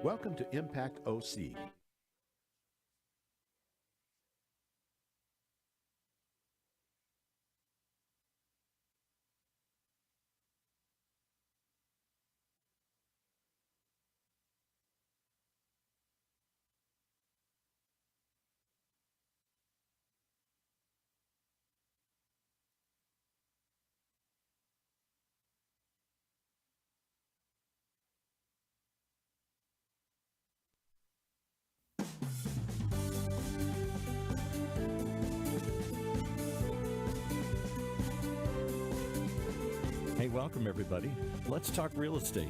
Welcome to Impact OC. Hey, welcome everybody. Let's talk real estate.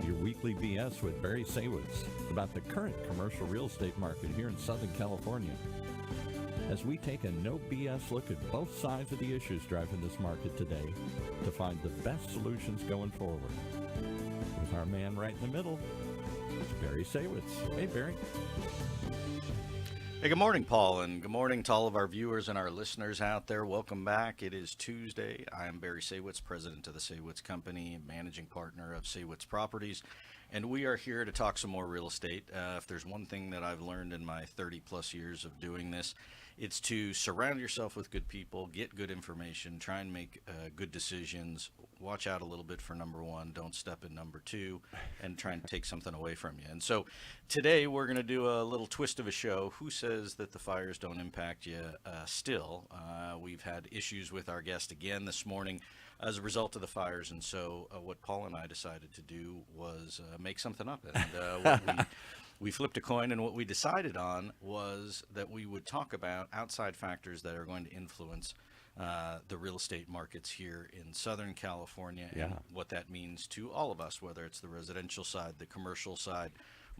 Your weekly BS with Barry Saywitz about the current commercial real estate market here in Southern California. As we take a no BS look at both sides of the issues driving this market today to find the best solutions going forward. With our man right in the middle, it's Barry Saywitz. Hey, Barry. Hey, good morning, Paul, and good morning to all of our viewers and our listeners out there. Welcome back. It is Tuesday. I am Barry Saywitz, president of the Saywitz Company, managing partner of Saywitz Properties, and we are here to talk some more real estate. If there's one thing that I've learned in my 30-plus years of doing this, it's to surround yourself with good people, get good information, try and make good decisions, watch out a little bit for number one, don't step in number two, and try and take something away from you. And so today we're going to do a little twist of a show. Who says that the fires don't impact you still? We've had issues with our guest again this morning as a result of the fires, and so what Paul and I decided to do was make something up. And we flipped a coin, and what we decided on was that we would talk about outside factors that are going to influence the real estate markets here in Southern California and what that means to all of us, whether it's the residential side, the commercial side,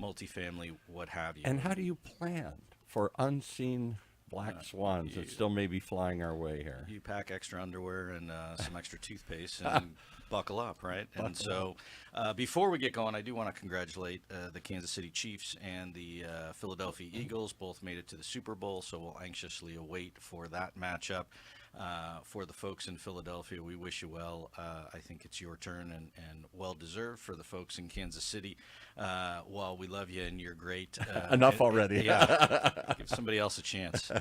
multifamily, what have you. And how do you plan for unseen black swans that still may be flying our way here? You pack extra underwear and some extra toothpaste and buckle up, right? And so before we get going, I do want to congratulate the Kansas City Chiefs and the Philadelphia Eagles. Both made it to the Super Bowl, so we'll anxiously await for that matchup. For the folks in Philadelphia, we wish you well. I think it's your turn and well-deserved. For the folks in Kansas City, well, we love you and you're great. Enough already. Yeah, give somebody else a chance.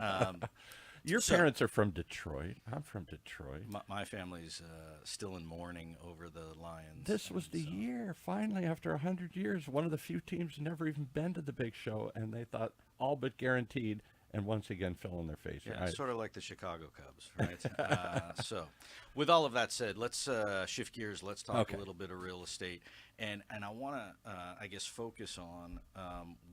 Your parents are from Detroit. I'm from Detroit. My family's still in mourning over the Lions. This was the year, finally, after 100 years, one of the few teams never even been to the big show, and they thought all but guaranteed, and once again fell on their face. Yeah, right? Sort of like the Chicago Cubs, right? So with all of that said, let's shift gears. Let's talk a little bit of real estate. And I want to, I guess, focus on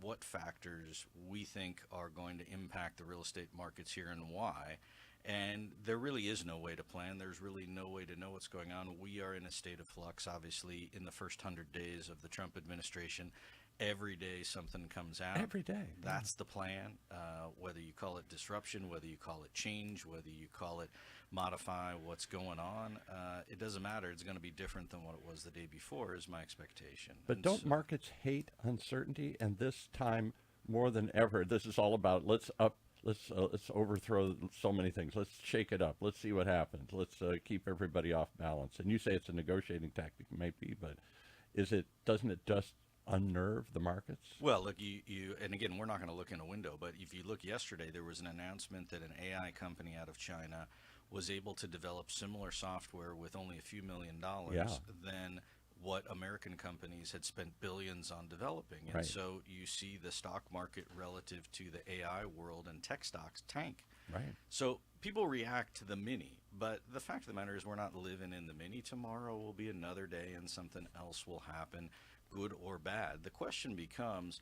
what factors we think are going to impact the real estate markets here and why. And there really is no way to plan. There's really no way to know what's going on. We are in a state of flux, obviously, in the first 100 days of the Trump administration. Every day something comes out. Every day. That's the plan. Whether you call it disruption, whether you call it change, whether you call it modify what's going on, it doesn't matter. It's going to be different than what it was the day before is my expectation. But don't markets hate uncertainty? And this time more than ever, this is all about let's overthrow so many things. Let's shake it up. Let's see what happens. Let's keep everybody off balance. And you say it's a negotiating tactic, it might be, but doesn't it just unnerve the markets? Well, look, you and again, we're not going to look in a window, but if you look yesterday, there was an announcement that an AI company out of China was able to develop similar software with only a few $1 million than what American companies had spent billions on developing. And so you see the stock market relative to the AI world and tech stocks tank. Right. So people react to the mini, but the fact of the matter is we're not living in the mini. Tomorrow will be another day and something else will happen, good or bad. The question becomes,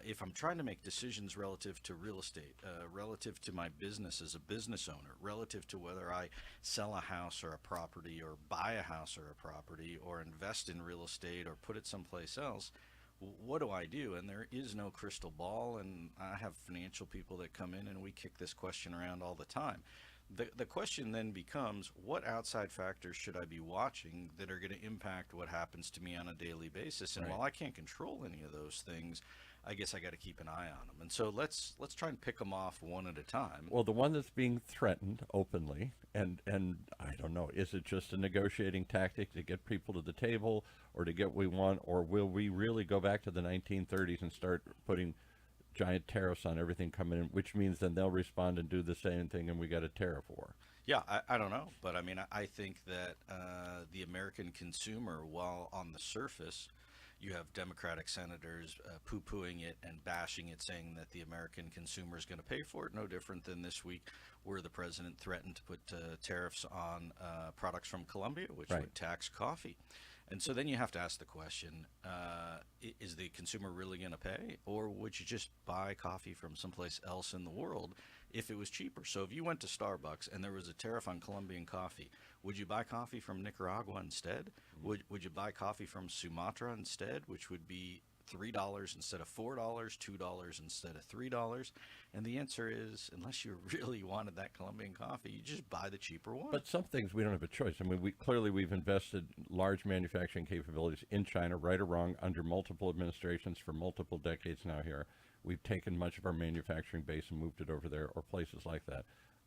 if I'm trying to make decisions relative to real estate, relative to my business as a business owner, relative to whether I sell a house or a property or buy a house or a property or invest in real estate or put it someplace else, what do I do? And there is no crystal ball, and I have financial people that come in and we kick this question around all the time. The question then becomes, what outside factors should I be watching that are going to impact what happens to me on a daily basis? And while I can't control any of those things, I guess I got to keep an eye on them. And so let's try and pick them off one at a time. Well, the one that's being threatened openly, and I don't know, is it just a negotiating tactic to get people to the table or to get what we want, or will we really go back to the 1930s and start putting giant tariffs on everything coming in, which means then they'll respond and do the same thing and we got a tariff war? Yeah, I don't know. But I mean, I think that the American consumer, while on the surface, you have Democratic senators poo-pooing it and bashing it, saying that the American consumer is going to pay for it. No different than this week, where the president threatened to put tariffs on products from Colombia, which Right. would tax coffee. And so then you have to ask the question, is the consumer really going to pay? Or would you just buy coffee from someplace else in the world if it was cheaper? So if you went to Starbucks and there was a tariff on Colombian coffee, would you buy coffee from Nicaragua instead? Would you buy coffee from Sumatra instead, which would be $3 instead of $4, $2 instead of $3? And the answer is, unless you really wanted that Colombian coffee, you just buy the cheaper one. But some things we don't have a choice. I mean, we've invested large manufacturing capabilities in China, right or wrong, under multiple administrations for multiple decades now here. We've taken much of our manufacturing base and moved it over there, or places like that.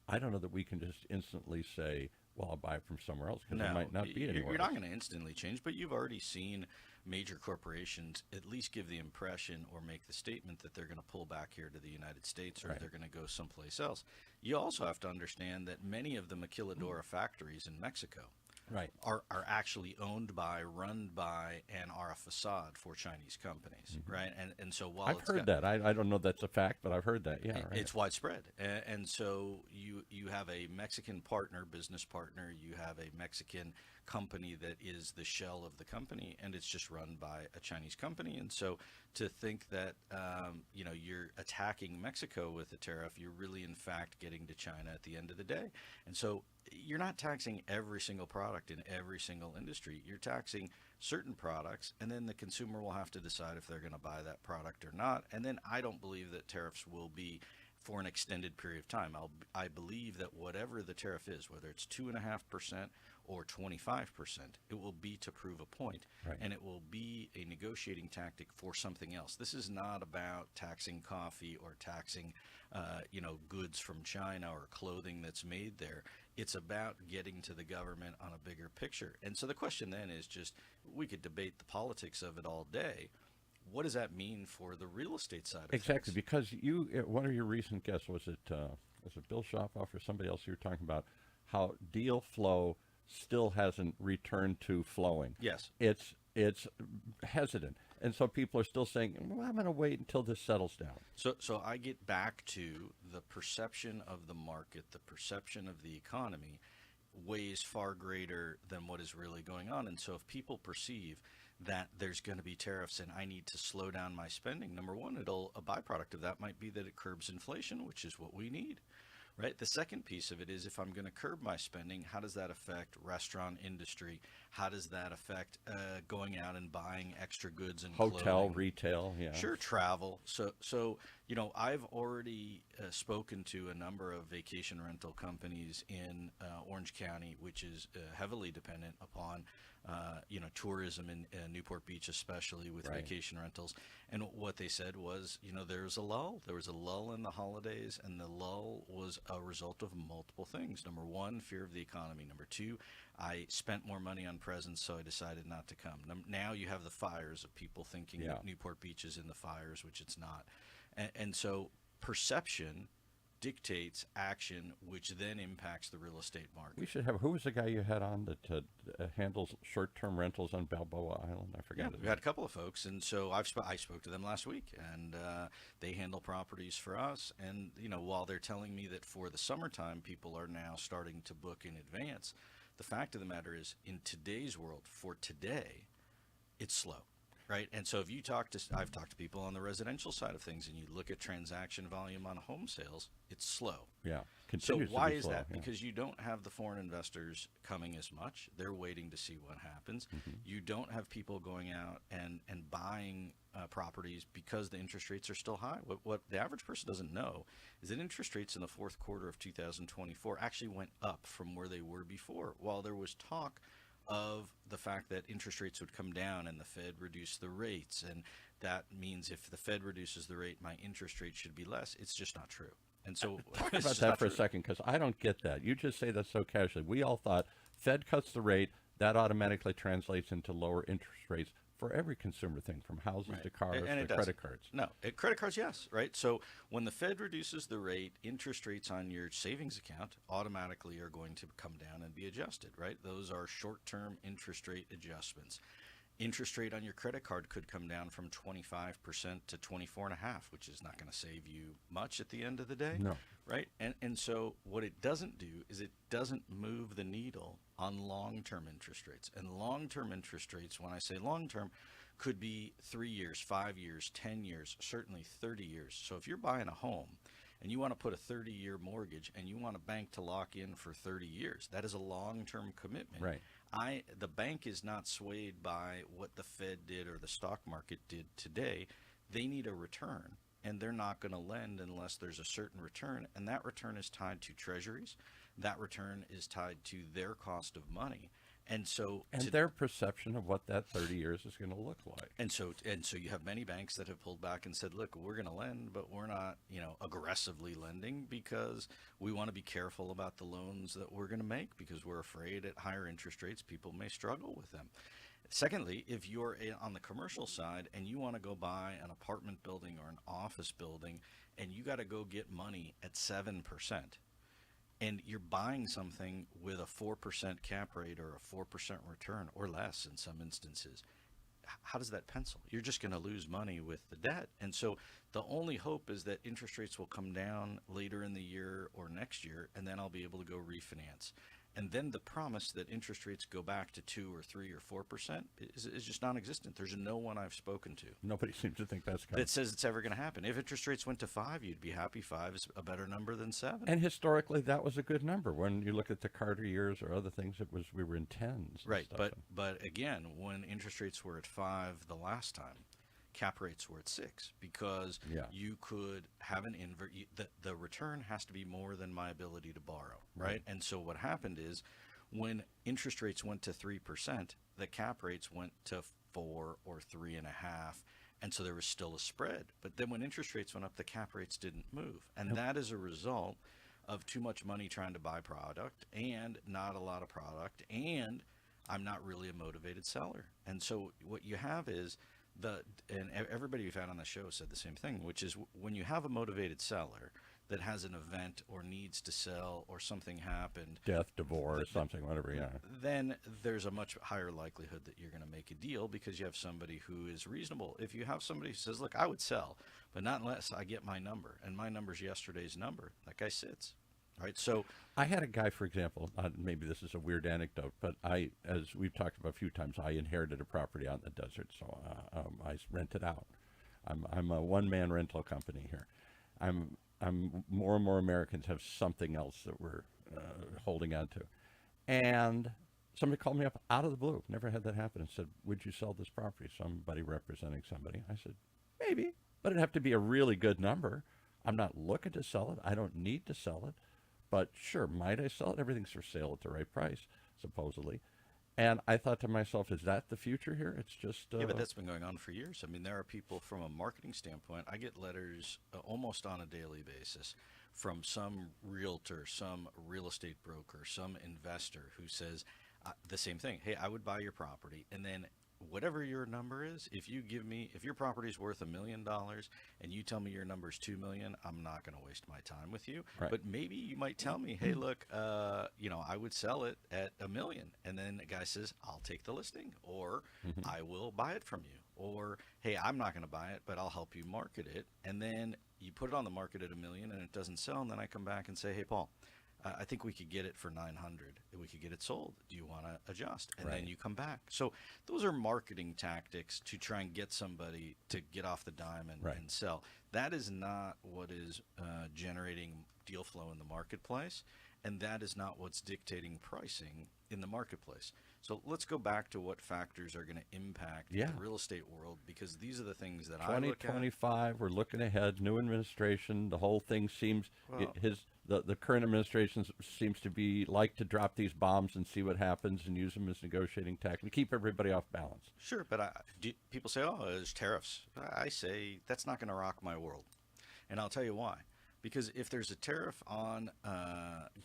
I don't know that we can just instantly say, well, I'll buy it from somewhere else, because it might not be anywhere you're not else. going to instantly change, but you've already seen major corporations at least give the impression or make the statement that they're going to pull back here to the United States, or Right. they're going to go someplace else. You also have to understand that many of the maquiladora factories in Mexico Right. are actually owned by, run by, and are a facade for Chinese companies, right? And so while I've heard that. I don't know that's a fact, but I've heard that. Yeah, right. it's widespread. And so you have a Mexican partner, business partner, you have a Mexican company that is the shell of the company, and it's just run by a Chinese company. And so to think that you're attacking Mexico with a tariff, you're really in fact getting to China at the end of the day. And so you're not taxing every single product in every single industry. You're taxing certain products, and then the consumer will have to decide if they're going to buy that product or not. And then I don't believe that tariffs will be for an extended period of time. I believe that whatever the tariff is, whether it's 2.5% or 25%, it will be to prove a point, Right. and it will be a negotiating tactic for something else. This is not about taxing coffee or taxing, goods from China or clothing that's made there. It's about getting to the government on a bigger picture. And so the question then is just, we could debate the politics of it all day. What does that mean for the real estate side of Exactly, things? because one of your recent guests, was it Bill Shopoff or somebody else, you were talking about how deal flow still hasn't returned to flowing. Yes. It's hesitant, and so people are still saying, well, I'm going to wait until this settles down. So I get back to the perception of the market, the perception of the economy weighs far greater than what is really going on. And so if people perceive that there's going to be tariffs and I need to slow down my spending, number one, a byproduct of that might be that it curbs inflation, which is what we need. Right. The second piece of it is, if I'm going to curb my spending, how does that affect restaurant industry? How does that affect going out and buying extra goods and Hotel, clothing? retail, yeah. Sure, travel. So I've already spoken to a number of vacation rental companies in Orange County, which is heavily dependent upon tourism in Newport Beach, especially with Right. vacation rentals. And what they said was, there was a lull. There was a lull in the holidays, and the lull was a result of multiple things. Number one, fear of the economy. Number two, I spent more money on presents, so I decided not to come. Now you have the fires of people thinking Yeah. that Newport Beach is in the fires, which it's not. And so perception dictates action, which then impacts the real estate market. We should have, who was the guy you had on that handles short-term rentals on Balboa Island? I forgot his We had a couple of folks, and so I spoke to them last week, and they handle properties for us. And while they're telling me that for the summertime people are now starting to book in advance, the fact of the matter is, in today's world, for today, it's slow. Right. And so if I've talked to people on the residential side of things, and you look at transaction volume on home sales, it's slow. Yeah, So continues why to be is slow, that? yeah. Because you don't have the foreign investors coming as much. They're waiting to see what happens. You don't have people going out and buying properties because the interest rates are still high. What the average person doesn't know is that interest rates in the fourth quarter of 2024 actually went up from where they were before, while there was talk of the fact that interest rates would come down and the Fed reduce the rates, and that means if the Fed reduces the rate, my interest rate should be less. It's just not true. And so Talk it's about just that not for a true. second, because I don't get that. You just say that so casually. We all thought Fed cuts the rate, that automatically translates into lower interest rates for every consumer thing, from houses to cars And to it does. credit cards. No, credit cards, yes, right? So when the Fed reduces the rate, interest rates on your savings account automatically are going to come down and be adjusted, right? Those are short-term interest rate adjustments. Interest rate on your credit card could come down from 25% to 24.5%, which is not going to save you much at the end of the day. No. Right? And so what it doesn't do is it doesn't move the needle on long-term interest rates. And long-term interest rates, when I say long-term, could be 3 years, 5 years, 10 years, certainly 30 years. So if you're buying a home and you want to put a 30-year mortgage and you want a bank to lock in for 30 years, that is a long-term commitment. Right. The bank is not swayed by what the Fed did or the stock market did today. They need a return, and they're not going to lend unless there's a certain return, and that return is tied to treasuries. That return is tied to their cost of money. And so their perception of what that 30 years is going to look like. And so you have many banks that have pulled back and said, look, we're going to lend, but we're not, aggressively lending because we want to be careful about the loans that we're going to make because we're afraid at higher interest rates, people may struggle with them. Secondly, if you're on the commercial side and you want to go buy an apartment building or an office building and you got to go get money at 7%, and you're buying something with a 4% cap rate or a 4% return or less in some instances, how does that pencil? You're just going to lose money with the debt. And so the only hope is that interest rates will come down later in the year or next year, and then I'll be able to go refinance. And then the promise that interest rates go back to 2 or 3 or 4% is just non-existent. There's no one I've spoken to Nobody seems to think that's coming. that says it's ever going to happen. If interest rates went to 5, you'd be happy. 5 is a better number than 7. And historically, that was a good number. When you look at the Carter years or other things, we were in tens. Right, and stuff. but again, when interest rates were at 5 the last time, cap rates were at 6 because you could have an the return has to be more than my ability to borrow, right? And so what happened is when interest rates went to 3%, the cap rates went to 4 or 3.5, and so there was still a spread. But then when interest rates went up, the cap rates didn't move, and that is a result of too much money trying to buy product and not a lot of product, and I'm not really a motivated seller. And so what you have is and everybody we've had on the show said the same thing, which is when you have a motivated seller that has an event or needs to sell or something happened, death, divorce, something, whatever, then there's a much higher likelihood that you're going to make a deal because you have somebody who is reasonable. If you have somebody who says, look, I would sell, but not unless I get my number, and my number's yesterday's number, that guy sits. Right, so I had a guy, for example, maybe this is a weird anecdote, but as we've talked about a few times, I inherited a property out in the desert, so I rent it out. I'm a one-man rental company here. I'm more and more Americans have something else that we're holding on to. And somebody called me up out of the blue, never had that happen, and said, would you sell this property? Somebody representing somebody. I said, maybe, but it'd have to be a really good number. I'm not looking to sell it. I don't need to sell it. But sure, might I sell it? Everything's for sale at the right price, supposedly. And I thought to myself, is that the future here? It's just... Yeah, but that's been going on for years. I mean, there are people from a marketing standpoint. I get letters almost on a daily basis from some realtor, some real estate broker, some investor who says the same thing. Hey, I would buy your property, and then whatever your number is, if your property is worth $1 million and you tell me your number is $2 million, I'm not going to waste my time with you. Right. But maybe you might tell me, hey, look, I would sell it at $1 million, and then the guy says, I'll take the listing, or I will buy it from you, or hey, I'm not going to buy it, but I'll help you market it, and then you put it on the market at $1 million and it doesn't sell, and then I come back and say, hey, Paul, I think we could get it for $900. We could get it sold. Do you want to adjust? And then you come back. So those are marketing tactics to try and get somebody to get off the dime and sell. That is not what is generating deal flow in the marketplace, and that is not what's dictating pricing in the marketplace. So let's go back to what factors are going to impact the real estate world, because these are the things that I look at. 2025, we're looking ahead, new administration, the whole thing seems, the current administration seems to be like to drop these bombs and see what happens and use them as negotiating tactics to keep everybody off balance. Sure, but people say, oh, there's tariffs. I say that's not going to rock my world. And I'll tell you why. Because if there's a tariff on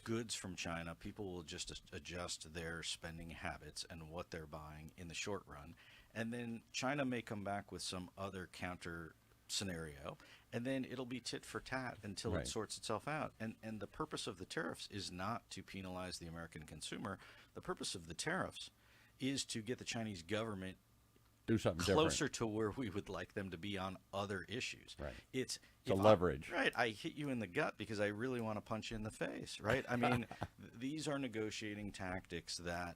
goods from China, people will just adjust their spending habits and what they're buying in the short run. And then China may come back with some other counter scenario, and then it'll be tit for tat until it sorts itself out. And the purpose of the tariffs is not to penalize the American consumer. The purpose of the tariffs is to get the Chinese government do something closer different to where we would like them to be on other issues. Right. It's a leverage. Right. I hit you in the gut because I really want to punch you in the face. Right. I mean, these are negotiating tactics that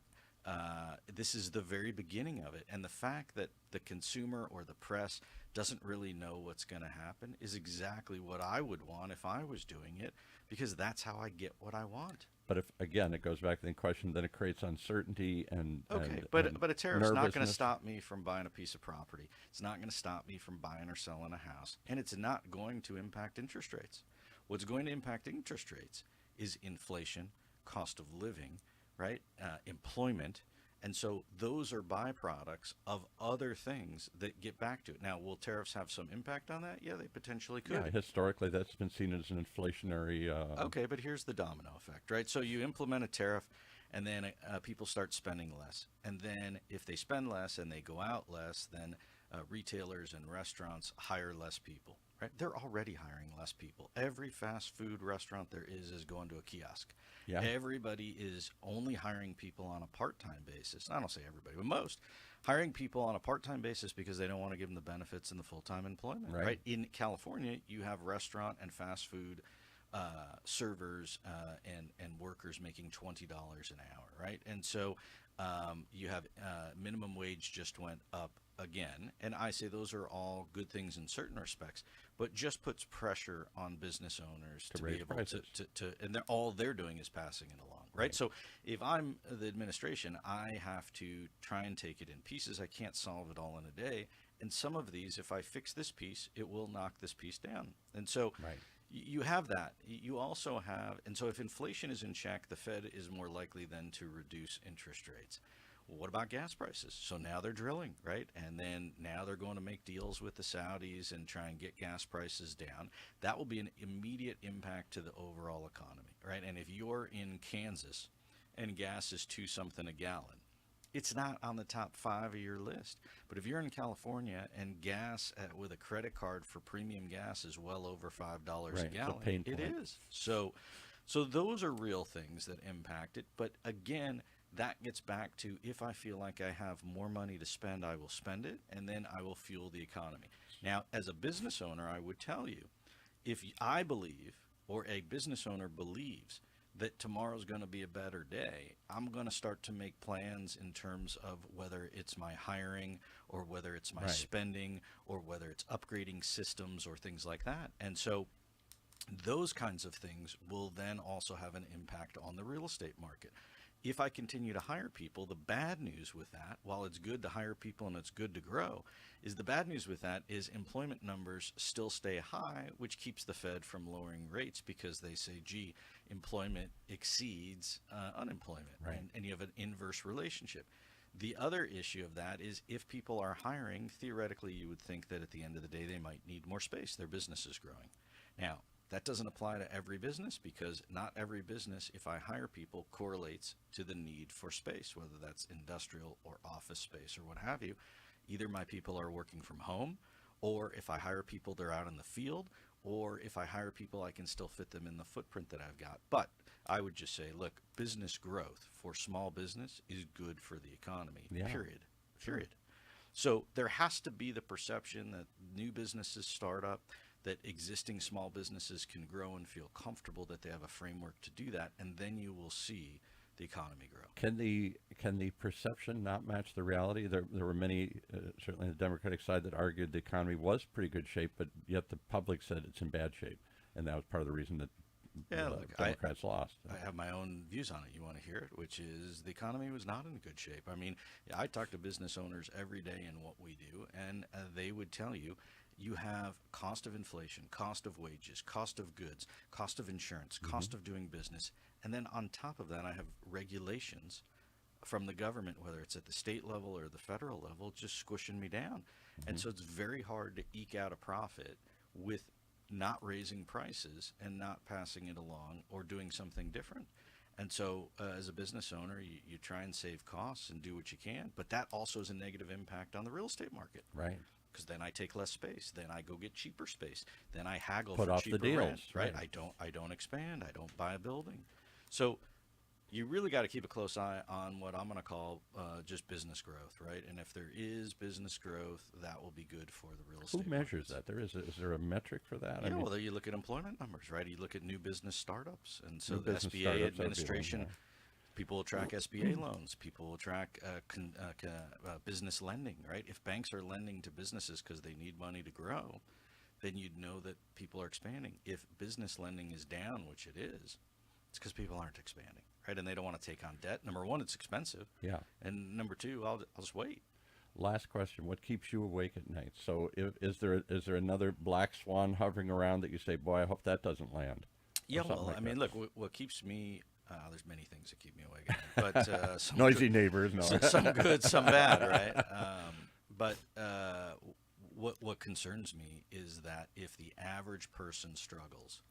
this is the very beginning of it. And the fact that the consumer or the press doesn't really know what's going to happen is exactly what I would want if I was doing it, because that's how I get what I want. But if, again, it goes back to the question, then it creates uncertainty and but a tariff's not going to nervousness. stop me from buying a piece of property. It's not going to stop me from buying or selling a house, and it's not going to impact interest rates. What's going to impact interest rates is inflation, cost of living, right? Employment. And so those are byproducts of other things that get back to it. Now, will tariffs have some impact on that? Yeah, they potentially could. Yeah, historically, that's been seen as an inflationary. Okay, but here's the domino effect, right? So you implement a tariff, and then people start spending less. And then if they spend less and they go out less, then retailers and restaurants hire less people, right? They're already hiring less people. Every fast food restaurant there is going to a kiosk. Yeah. Everybody is only hiring people on a part-time basis. I don't say everybody, but most hiring people on a part-time basis because they don't want to give them the benefits in the full-time employment. Right? In California, you have restaurant and fast food servers and workers making $20 an hour, right? And so you have minimum wage just went up again, and I say those are all good things in certain respects, but just puts pressure on business owners to be able prices. to and all they're doing is passing it along, right? So if I'm the administration, I have to try and take it in pieces. I can't solve it all in a day, and some of these, if I fix this piece, it will knock this piece down. And so you have that. You also have, and so if inflation is in check, the Fed is more likely then to reduce interest rates. Well, what about gas prices? So now they're drilling, right? And then now they're going to make deals with the Saudis and try and get gas prices down. That will be an immediate impact to the overall economy, right? And if you're in Kansas and gas is $2 something a gallon, it's not on the top 5 of your list. But if you're in California and gas with a credit card for premium gas is well over $5 a gallon, it is. So those are real things that impact it. But again, that gets back to, if I feel like I have more money to spend, I will spend it, and then I will fuel the economy. Now, as a business owner, I would tell you, if I believe, or a business owner believes, that tomorrow's going to be a better day, I'm going to start to make plans in terms of whether it's my hiring or whether it's my spending or whether it's upgrading systems or things like that. And so those kinds of things will then also have an impact on the real estate market. If I continue to hire people, the bad news with that, while it's good to hire people and it's good to grow, is the bad news with that is employment numbers still stay high, which keeps the Fed from lowering rates because they say, gee, employment exceeds unemployment, and you have an inverse relationship. The other issue of that is if people are hiring, theoretically you would think that at the end of the day they might need more space. Their business is growing. Now, that doesn't apply to every business because not every business, if I hire people, correlates to the need for space, whether that's industrial or office space or what have you. Either my people are working from home, or if I hire people, they're out in the field, or if I hire people, I can still fit them in the footprint that I've got. But I would just say, look, business growth for small business is good for the economy, period. So there has to be the perception that new businesses start up, that existing small businesses can grow and feel comfortable that they have a framework to do that, and then you will see the economy grow. Can the perception not match the reality? There were many, certainly on the Democratic side, that argued the economy was pretty good shape, but yet the public said it's in bad shape, and that was part of the reason that Democrats lost. I have my own views on it. You want to hear it? Which is the economy was not in good shape. I mean, I talk to business owners every day in what we do, and they would tell you, you have cost of inflation, cost of wages, cost of goods, cost of insurance, cost of doing business. And then on top of that, I have regulations from the government, whether it's at the state level or the federal level, just squishing me down. And so it's very hard to eke out a profit with not raising prices and not passing it along or doing something different. And so as a business owner, you try and save costs and do what you can, but that also is a negative impact on the real estate market. Right. Because then I take less space, then I go get cheaper space, then I haggle Put for off cheaper the deals, rent, right? right. I don't expand, I don't buy a building. So you really got to keep a close eye on what I'm going to call just business growth, right? And if there is business growth, that will be good for the real estate. Who measures markets. that? Is there a metric for that? Yeah, well, you look at employment numbers, right? You look at new business startups, and so New the business SBA startups, that'd be one, administration. yeah. People will track SBA loans. People will track business lending, right? If banks are lending to businesses because they need money to grow, then you'd know that people are expanding. If business lending is down, which it is, it's because people aren't expanding, right? And they don't want to take on debt. Number one, it's expensive. Yeah. And number two, I'll just wait. Last question: what keeps you awake at night? So, is there another black swan hovering around that you say, "Boy, I hope that doesn't land"? Yeah, something well, like I mean, that. look, what keeps me there's many things that keep me awake at night, but some Noisy good, neighbors, no. some good, some bad, right? But what concerns me is that if the average person struggles,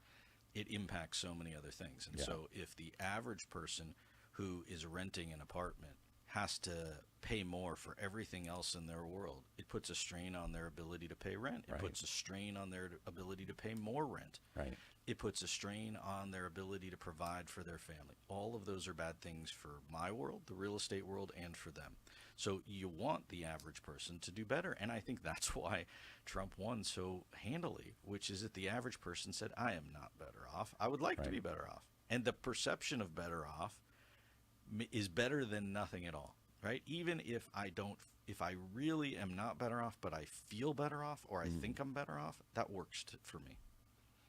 it impacts so many other things. And Yeah. so if the average person who is renting an apartment has to pay more for everything else in their world, it puts a strain on their ability to pay rent. It Right. puts a strain on their ability to pay more rent. Right. It puts a strain on their ability to provide for their family. All of those are bad things for my world, the real estate world, and for them. So you want the average person to do better. And I think that's why Trump won so handily, which is that the average person said, I am not better off. I would like to Right. be better off. And the perception of better off is better than nothing at all, right? Even if if I really am not better off, but I feel better off, or I think I'm better off, that works for me.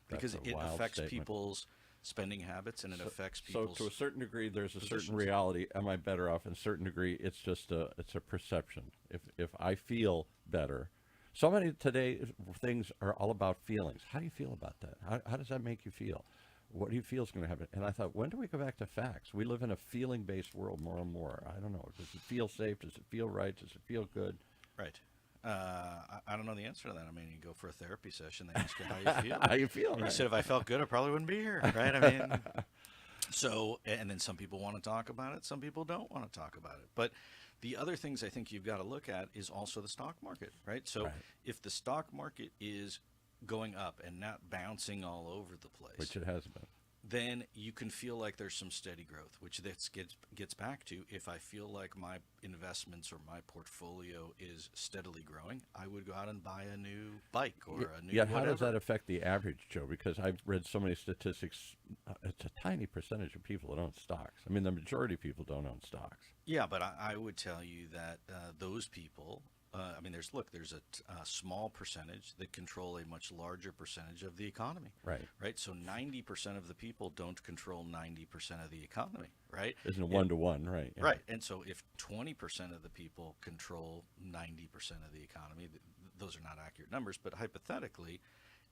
Because That's a it wild affects statement. people's spending habits, and it affects So people's. to a certain degree, there's a certain positions. reality. Am I better off? In a certain degree, it's just it's a perception. If I feel better, so many today things are all about feelings. How do you feel about that? How does that make you feel? What do you feel is going to happen? And I thought, when do we go back to facts? We live in a feeling-based world more and more. I don't know. Does it feel safe? Does it feel right? Does it feel good? Right. I don't know the answer to that. I mean, you go for a therapy session, they ask you how you feel. How you feel? And you Right? said, if I felt good, I probably wouldn't be here, right? I mean, so, and then some people want to talk about it, some people don't want to talk about it. But the other things I think you've got to look at is also the stock market, right? So Right. if the stock market is going up and not bouncing all over the place, Which it has been. then you can feel like there's some steady growth, which this gets back to, if I feel like my investments or my portfolio is steadily growing, I would go out and buy a new bike or a new Yet how does whatever. that affect the average Joe? Because I've read so many statistics. It's a tiny percentage of people that own stocks. I mean, the majority of people don't own stocks. Yeah, but I would tell you that those people, I mean, there's a small percentage that control a much larger percentage of the economy. Right. Right. So 90% of the people don't control 90% of the economy. Right. Isn't it 1-to-1? Right. Yeah. Right. And so if 20% of the people control 90% of the economy, those are not accurate numbers, but hypothetically,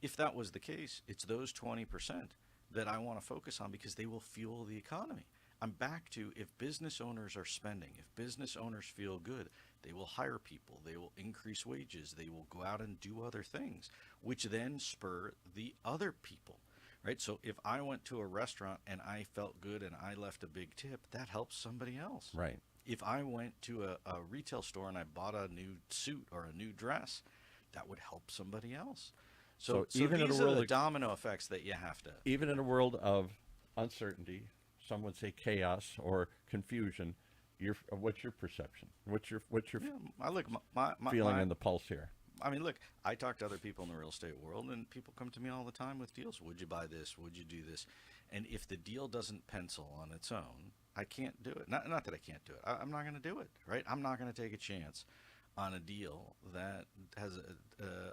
if that was the case, it's those 20% that I want to focus on because they will fuel the economy. I'm back to, if business owners are spending, if business owners feel good, they will hire people, they will increase wages, they will go out and do other things, which then spur the other people, right? So if I went to a restaurant and I felt good and I left a big tip, that helps somebody else. Right. If I went to a retail store and I bought a new suit or a new dress, that would help somebody else. So even in a these are world the of- domino effects that you have to. Even in a world of uncertainty, some would say chaos or confusion, what's your perception? What's your Yeah, I look my feeling in the pulse here? I mean, look, I talk to other people in the real estate world, and people come to me all the time with deals. Would you buy this? Would you do this? And if the deal doesn't pencil on its own, I can't do it. Not that I can't do it. I'm not going to do it, right? I'm not going to take a chance on a deal that has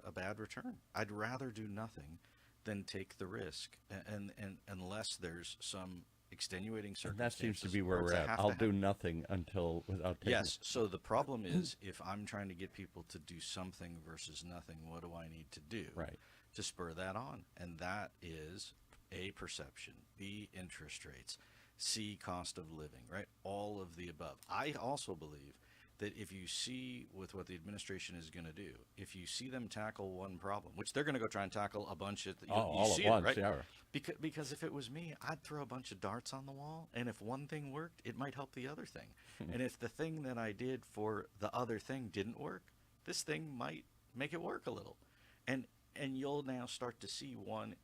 a bad return. I'd rather do nothing than take the risk, and unless there's some extenuating And circumstances. that seems to be where words we're that at. have I'll to do happen. nothing until without taking. Yes. So the problem is if I'm trying to get people to do something versus nothing, what do I need to do Right. to spur that on? And that is A, perception, B, interest rates, C, cost of living, right? All of the above. I also believe that if you see with what the administration is going to do, if you see them tackle one problem, which they're going to go try and tackle a bunch of, you All see at it, once, right? yeah. Because if it was me, I'd throw a bunch of darts on the wall, and if one thing worked, it might help the other thing. And if the thing that I did for the other thing didn't work, this thing might make it work a little. And you'll now start to see one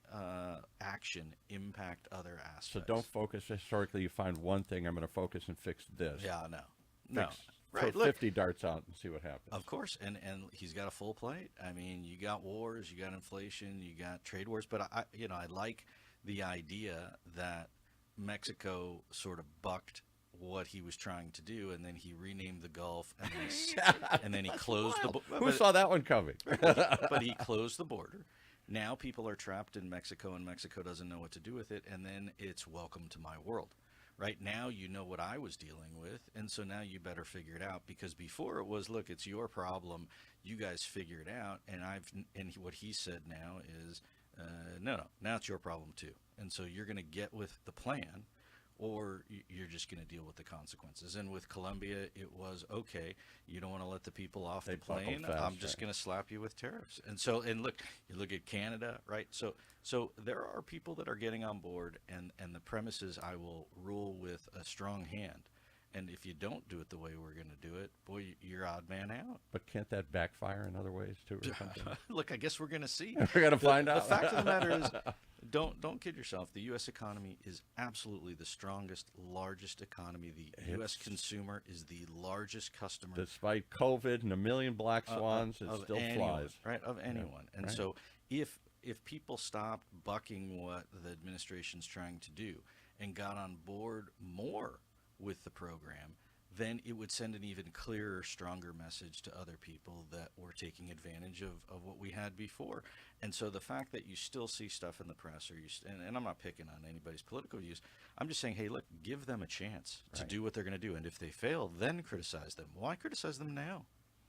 action impact other aspects. So don't focus historically. You find one thing. I'm going to focus and fix this. Yeah, no. Fix, Right, throw look. 50 darts out and see what happens. Of course, and he's got a full plate. I mean, you got wars, you got inflation, you got trade wars. But I like the idea that Mexico sort of bucked what he was trying to do, and then he renamed the Gulf, and then he closed the. Who saw that one coming? But he closed the border. Now people are trapped in Mexico, and Mexico doesn't know what to do with it. And then it's welcome to my world. Right now, you know what I was dealing with, and so now you better figure it out. Because before it was, look, it's your problem. You guys figure it out. And what he said now is, no, now it's your problem too. And so you're going to get with the plan, or you're just going to deal with the consequences. And with Colombia, it was okay. You don't want to let the people off They the plane. buckled fast, I'm just right. going to slap you with tariffs. And so, and look, you look at Canada, right? So there are people that are getting on board, and the premise is I will rule with a strong hand. And if you don't do it the way we're going to do it, boy, you're odd man out. But can't that backfire in other ways too, or something? Look, I guess we're going to see. We're going to find out. The fact of the matter is, don't kid yourself. The U.S. economy is absolutely the strongest, largest economy. The U.S. consumer is the largest customer Despite COVID and a million black swans, it of still anyone, flies. right? Of anyone. And right. so if people stopped bucking what the administration's trying to do and got on board more with the program, then it would send an even clearer, stronger message to other people that were taking advantage of what we had before. And so the fact that you still see stuff in the press, and I'm not picking on anybody's political views, I'm just saying, hey, look, give them a chance to Right. do what they're going to do. And if they fail, then criticize them. Why criticize them now?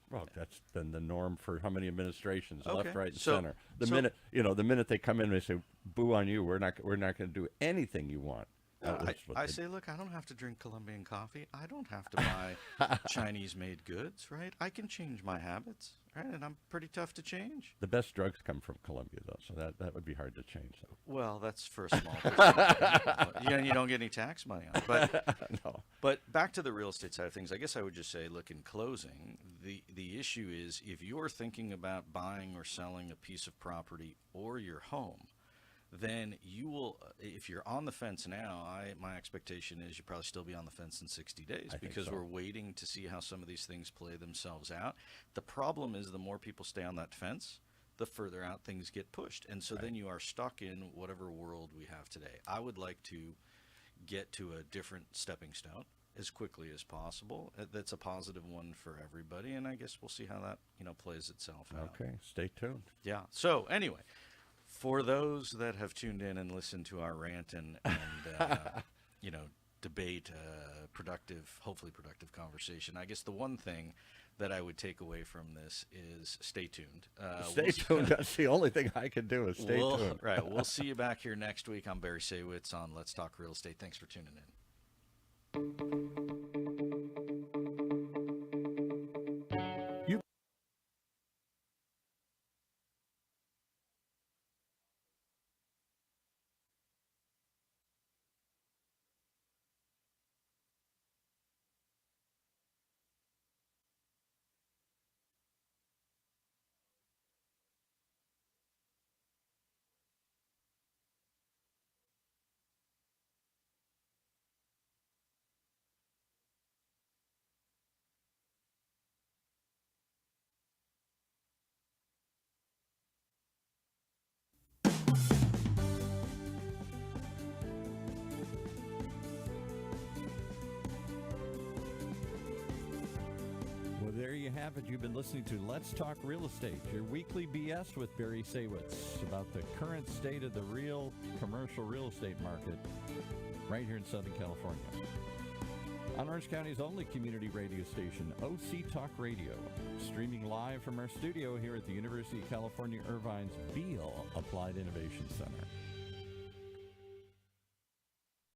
Well, that's been the norm for how many administrations, Okay. left, right, and So- center. The so- minute they come in, they say, "Boo on you! We're not going to do anything you want." That's what I they- say, look, I don't have to drink Colombian coffee. I don't have to buy Chinese-made goods, right? I can change my habits, right? And I'm pretty tough to change. the best drugs come from Colombia, though, so that would be hard to change. Though. Well, that's for a small business. You don't get any tax money on it. No. But back to the real estate side of things, I guess I would just say, look, in closing, the issue is if you're thinking about buying or selling a piece of property or your home, then you will, if you're on the fence now, my expectation is you'll probably still be on the fence in 60 days I think because so. we're waiting to see how some of these things play themselves out. The problem is the more people stay on that fence, the further out things get pushed. And so then you are stuck in whatever world we have today. I would like to get to a different stepping stone as quickly as possible. That's a positive one for everybody. And I guess we'll see how that, plays itself out. Okay, stay tuned. Yeah. So anyway, for those that have tuned in and listened to our rant and debate, hopefully productive conversation, I guess the one thing that I would take away from this is stay tuned. Stay tuned. That's the only thing I can do is stay tuned. Right. We'll see you back here next week. I'm Barry Saywitz on Let's Talk Real Estate. Thanks for tuning in. you have it. You've been listening to Let's Talk Real Estate, your weekly BS with Barry Saywitz about the current state of the real commercial real estate market right here in Southern California. On Orange County's only community radio station, OC Talk Radio, streaming live from our studio here at the University of California Irvine's Beale Applied Innovation Center.